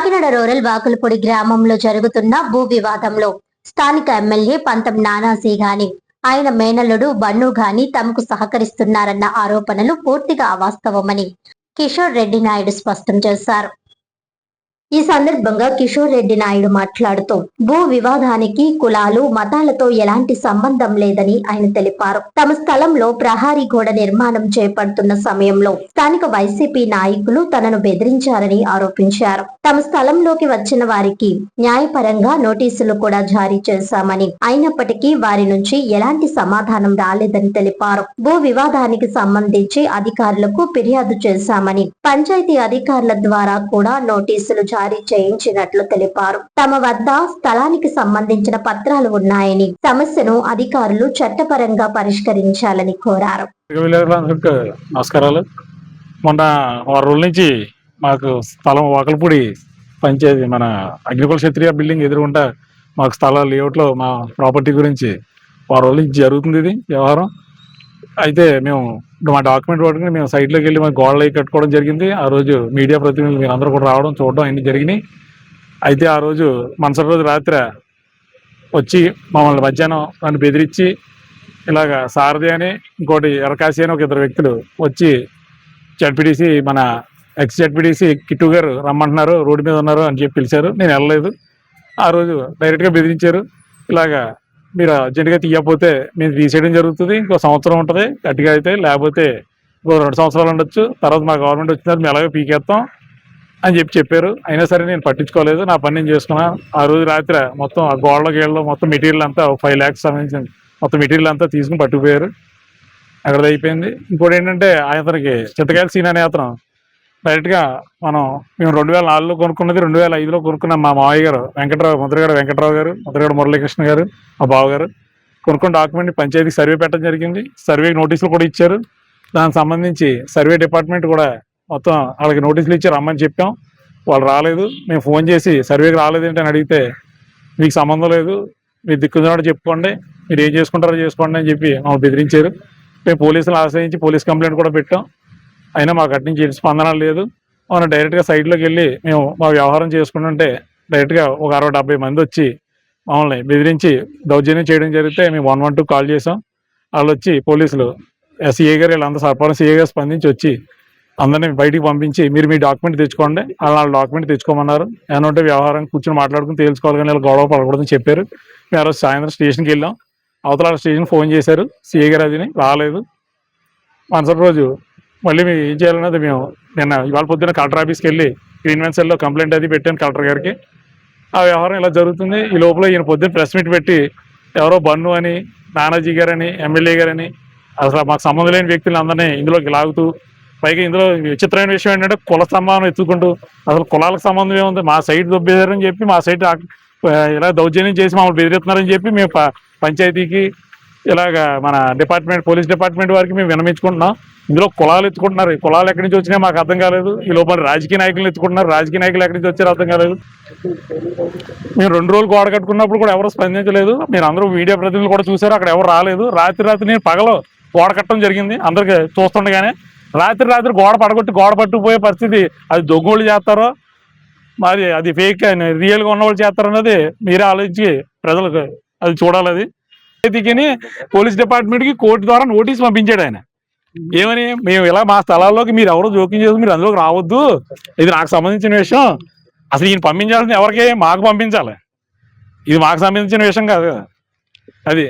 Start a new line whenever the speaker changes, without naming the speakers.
Kakinada rural Vakulapudi గ్రామంలో జరుగుతున్న భూ వివాదంలో స్థానిక ఎమ్మెల్యే పంతం నానాజీ గాని ఆయన మేనల్లుడు బన్ను గాని తమకు సహకరిస్తున్నారన్న ఆరోపణలు పూర్తిగా అవాస్తవమని కిషోర్ రెడ్డి నాయుడు స్పష్టం చేశారు. ఈ సందర్భంగా కిషోర్ రెడ్డి నాయుడు మాట్లాడుతూ భూ వివాదానికి కులాలు మతాలతో ఎలాంటి సంబంధం లేదని ఆయన తెలిపారు. తమ స్థలంలో ప్రహారీ గోడ నిర్మాణం చేపడుతున్న సమయంలో స్థానిక వైసీపీ నాయకులు తనను బెదిరించారని ఆరోపించారు. తమ స్థలంలోకి వచ్చిన వారికి న్యాయపరంగా నోటీసులు కూడా జారీ చేశామని, అయినప్పటికీ వారి నుంచి ఎలాంటి సమాధానం రాలేదని తెలిపారు. భూ వివాదానికి సంబంధించి అధికారులకు ఫిర్యాదు చేశామని, పంచాయతీ అధికారుల ద్వారా కూడా నోటీసులు జారీ చేయించినట్లు తెలిపారు. తమ వద్ద స్థలానికి సంబంధించిన పత్రాలు ఉన్నాయని, సమస్యను అధికారులు చట్టపరంగా పరిష్కరించాలని కోరారు.
నమస్కారాలు. మొన్న 6 రోజుల నుంచి మాకు స్థలం వాకలపూడి పంచాయతీ మన అగ్నికుల క్షత్రియ బిల్డింగ్ ఎదురుగుంటా మాకు స్థలాలు లేఅవుట్లో మా ప్రాపర్టీ గురించి 6 రోజుల నుంచి జరుగుతుంది ఇది వ్యవహారం. అయితే మేము మా డాక్యుమెంట్ పట్టుకుని మేము సైట్లోకి వెళ్ళి మా గోడలు కట్టుకోవడం జరిగింది. ఆ రోజు మీడియా ప్రతినిధులు మీరు అందరూ కూడా రావడం చూడడం అన్నీ జరిగినాయి. అయితే ఆ రోజు మరుసటి రోజు రాత్రి వచ్చి మమ్మల్ని మధ్యాహ్నం నన్ను బెదిరించి ఇలాగ సారథి అని ఇంకోటి ఎరకాసి అని ఒక 2 వ్యక్తులు వచ్చి జడ్పీటీసీ మన ఎక్స్ జడ్పీటీసీ కిట్టు గారు రమ్మంటున్నారు, రోడ్డు మీద ఉన్నారు అని చెప్పి పిలిచారు. నేను వెళ్ళలేదు. ఆ రోజు డైరెక్ట్గా బెదిరించారు. ఇలాగా మీరు అర్జెంటుగా తీయకపోతే మేము తీసేయడం జరుగుతుంది, ఇంకో సంవత్సరం ఉంటుంది గట్టిగా అయితే, లేకపోతే ఇంకో 2 సంవత్సరాలు ఉండొచ్చు, తర్వాత మా గవర్నమెంట్ వచ్చిన మేము ఎలాగో పీకేస్తాం అని చెప్పారు. అయినా సరే నేను పట్టించుకోలేదు, నా పని నేను చేసుకున్నాను. ఆ రోజు రాత్రి మొత్తం ఆ గోడల గీళ్ళలో మొత్తం మెటీరియల్ అంతా 5 lakhs సంబంధించిన మొత్తం మెటీరియల్ అంతా తీసుకుని పట్టుకుపోయారు. అక్కడ అయిపోయింది. ఇంకోటి ఏంటంటే అతనికి చింతకాయల సీన్ అనే అతను డైరెక్ట్గా మేము 2004లో కొనుక్కున్నది 2005లో కొనుక్కున్నాం. మా మావయ్య గారు ముద్రగడ వెంకటరావు గారు, ముద్రగడ మురళీకృష్ణ గారు, మా బావగారు కొనుక్కున్న డాక్యుమెంట్ పంచాయతీకి సర్వే పెట్టడం జరిగింది. సర్వేకి నోటీసులు కూడా ఇచ్చారు. దానికి సంబంధించి సర్వే డిపార్ట్మెంట్ కూడా మొత్తం వాళ్ళకి నోటీసులు ఇచ్చి రమ్మని చెప్పాం. వాళ్ళు రాలేదు. మేము ఫోన్ చేసి సర్వేకి రాలేదేంటి అని అడిగితే మీకు సంబంధం లేదు, మీరు దిక్కున్నాడు చెప్పుకోండి, మీరు ఏం చేసుకుంటారో చేసుకోండి అని చెప్పి మమ్మల్ని బెదిరించారు. మేము పోలీసులు ఆశ్రయించి పోలీస్ కంప్లైంట్ కూడా పెట్టాం. అయినా మాకు అటు నుంచి స్పందన లేదు. మనం డైరెక్ట్గా సైట్లోకి వెళ్ళి మేము మా వ్యవహారం చేసుకుంటుంటే డైరెక్ట్గా ఒక 60-70 మంది వచ్చి మమ్మల్ని బెదిరించి దౌర్జన్యం చేయడం జరిగితే మేము 112 కాల్ చేసాం. వాళ్ళు వచ్చి పోలీసులు సిఏ గారు వీళ్ళంతా సర్పంచ్ సిఏ గారు స్పందించి వచ్చి అందరినీ బయటికి పంపించి మీరు మీ డాక్యుమెంట్ తెచ్చుకోండి, వాళ్ళ డాక్యుమెంట్ తెచ్చుకోమన్నారు. ఏమంటే వ్యవహారం కూర్చొని మాట్లాడుకుని తేల్చుకోవాలి కానీ వాళ్ళు గొడవ పడకూడదని చెప్పారు. మేము ఆ రోజు సాయంత్రం స్టేషన్కి వెళ్ళాం. అవతల స్టేషన్ ఫోన్ చేశారు సిఏ గారు, అదిని రాలేదు. మరుసటి రోజు మళ్ళీ మేము ఏం చేయాలన్నది మేము ఇవాళ పొద్దున్న కలెక్టర్ ఆఫీస్కి వెళ్ళి గ్రీన్వెన్సెల్లో కంప్లైంట్ అది పెట్టాను కలెక్టర్ గారికి. ఆ వ్యవహారం ఇలా జరుగుతుంది. ఈ లోపల ఈయన పొద్దున్న ప్రెస్ మీట్ పెట్టి ఎవరో బన్ను అని, నానాజీ గారని, ఎమ్మెల్యే గారని అసలు మాకు సంబంధం లేని వ్యక్తులు అందరినీ ఇందులోకి లాగుతూ, పైగా ఇందులో విచిత్రమైన విషయం ఏంటంటే కుల స్తంభాన్ని ఎత్తుకుంటూ అసలు కులాలకు సంబంధం ఏముంది, మా సైట్ దొబ్బేశారని చెప్పి మా సైట్ ఇలా దౌర్జన్యం చేసి మమ్మల్ని బెదిరిస్తున్నారని చెప్పి మేము పంచాయతీకి ఇలాగ మన డిపార్ట్మెంట్ పోలీస్ డిపార్ట్మెంట్ వారికి మేము విన్నవించుకుంటున్నాం. ఇందులో కులాలు ఎత్తుకుంటున్నారు. కులాలు ఎక్కడి నుంచి వచ్చినాయో మాకు అర్థం కాలేదు. ఈ లోపల రాజకీయ నాయకులు ఎత్తుకుంటున్నారు. రాజకీయ నాయకులు ఎక్కడి నుంచి వచ్చారో అర్థం కాలేదు. మేము 2 రోజులు గోడ కట్టుకున్నప్పుడు కూడా ఎవరు స్పందించలేదు. మీరు అందరూ మీడియా ప్రతినిధులు కూడా చూసారు, అక్కడ ఎవరు రాలేదు. రాత్రి నేను పగలు గోడ కట్టడం జరిగింది అందరికి చూస్తుండగానే. రాత్రి గోడ పట్టుకుపోయే పరిస్థితి, అది దొంగోళ్ళు చేస్తారో మరి అది ఫేక్ రియల్గా ఉన్నవాళ్ళు చేస్తారన్నది మీరే ఆలోచించి ప్రజలకు అది చూడాలి. అది దిగిని పోలీస్ డిపార్ట్మెంట్కి కోర్టు ద్వారా నోటీస్ పంపించాడు ఆయన. ఏమని, మేము ఇలా మా స్థలాల్లోకి మీరు ఎవరో జోక్యం చేసి మీరు అందులోకి రావద్దు, ఇది నాకు సంబంధించిన విషయం. అసలు ఈయన పంపించాల్సింది ఎవరికి? మాకు పంపించాలి. ఇది మాకు సంబంధించిన విషయం కాదు కదా అది.